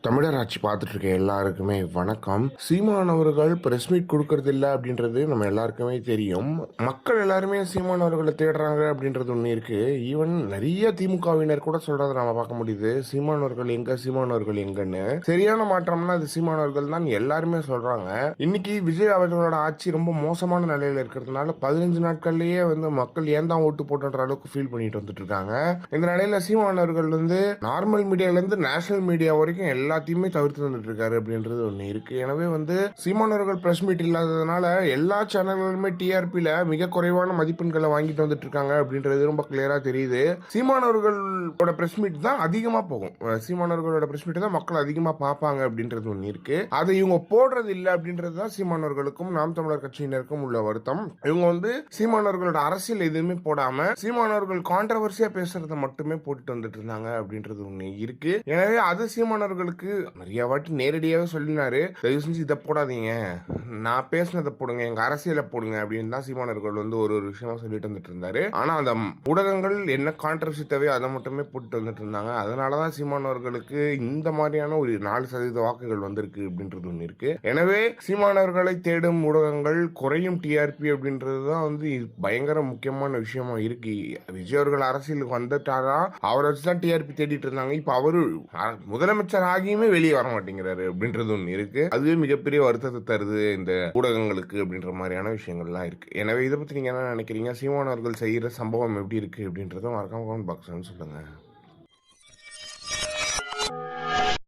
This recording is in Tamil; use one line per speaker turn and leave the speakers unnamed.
தமிழர் ஆட்சி பார்த்துட்டு இருக்க எல்லாருக்குமே வணக்கம். சீமான் அவர்கள் பிரஸ் மீட் கொடுக்கறது இல்லை அப்படின்றது நம்ம எல்லாருக்குமே தெரியும். மக்கள் எல்லாருமே சீமான் அவர்களை தேடுறாங்க அப்படின்றது ஒன்று இருக்கு. ஈவன் நிறைய திமுகவினர் கூட சொல்றதை நம்ம பார்க்க முடியுது. சீமான் அவர்கள் எங்க, சீமான் அவர்கள் எங்கன்னு. சரியான மாற்றம்னா அது சீமான் அவர்கள் தான் எல்லாருமே சொல்றாங்க. இன்னைக்கு விஜய் அவர்களோட ஆட்சி ரொம்ப மோசமான நிலையில இருக்கிறதுனால 15 நாட்கள்லயே மக்கள் ஏன் தான் ஓட்டு போட்டுன்ற அளவுக்கு ஃபீல் பண்ணிட்டு வந்துட்டு இருக்காங்க. இந்த நிலையில சீமான் அவர்கள் நார்மல் மீடியால இருந்து நேஷனல் மீடியா வரைக்கும் எல்லாத்தையுமே தவிர்த்து வந்துட்டு இருக்காரு அப்படின்றது ஒண்ணு இருக்கு. எனவே சீமானவர்கள் பிரஸ் மீட் இல்லாததுனால எல்லா சேனல்களுமே டிஆர்பில மிக குறைவான மதிப்பெண்களை வாங்கிட்டு வந்துட்டு இருக்காங்க அப்படின்றது ரொம்ப கிளியரா தெரியுது. சீமானவர்களோட பிரஸ் மீட் தான் அதிகமா போகும். சீமானவர்களோட பிரஸ் மீட் தான் மக்கள் அதிகமா பார்ப்பாங்க அப்படின்றது ஒண்ணு இருக்கு. அதை இவங்க போடுறது இல்லை அப்படின்றது தான் சீமானவர்களுக்கும் நாம் தமிழர் கட்சியினருக்கும் உள்ள வருத்தம். இவங்க சீமானவர்களோட அரசியல் எதுவுமே போடாம சீமானவர்கள் கான்ட்ரவர்சியா பேசுறதை மட்டுமே போட்டுட்டு வந்துட்டு இருந்தாங்க அப்படின்றது ஒண்ணு இருக்கு. எனவே அது சீமானவர்களுக்கு நிறைய வாட்டி நேரடியாவே சொல்லினாரு, தயவு செஞ்சு இதை போடாதீங்க, நான் பேசினதை போடுங்க, எங்க அரசியலை போடுங்க அப்படின்னு தான் சீமானவர்கள் ஒரு ஒரு விஷயமா சொல்லிட்டு வந்துட்டு இருந்தாரு. ஆனா அந்த ஊடகங்கள் என்ன கான்ட்ரவர்சி தேவையோ அதை மட்டுமே போட்டு வந்துட்டு இருந்தாங்க. அதனாலதான் சீமானவர்களுக்கு இந்த மாதிரியான ஒரு 4% வாக்குகள் வந்திருக்கு அப்படின்றது ஒண்ணு இருக்கு. எனவே சீமானவர்களை தேடும் ஊடகங்கள் குறையும் டிஆர்பி அப்படின்றதுதான் பயங்கர முக்கியமான விஷயமா இருக்கு. விஜய் அவர்கள் அரசியலுக்கு வந்துட்டாரா அவரை வச்சுதான் டிஆர்பி தேடிட்டு இருந்தாங்க. இப்ப அவரு முதலமைச்சர் ஆகியுமே வெளியே வர மாட்டேங்கிறாரு அப்படின்றது ஒண்ணு இருக்கு. அதுவே மிகப்பெரிய வருத்தத்தை தருது இந்த ஊடகங்களுக்கு அப்படின்ற மாதிரியான விஷயங்கள்லாம் இருக்கு. எனவே இதை பத்தி நீங்க என்ன நினைக்கிறீங்க? சீமான் அவர்கள் செய்யற சம்பவம் எப்படி இருக்கு அப்படின்றத மறக்காம கமெண்ட் பாக்ஸ்ல சொல்லுங்க.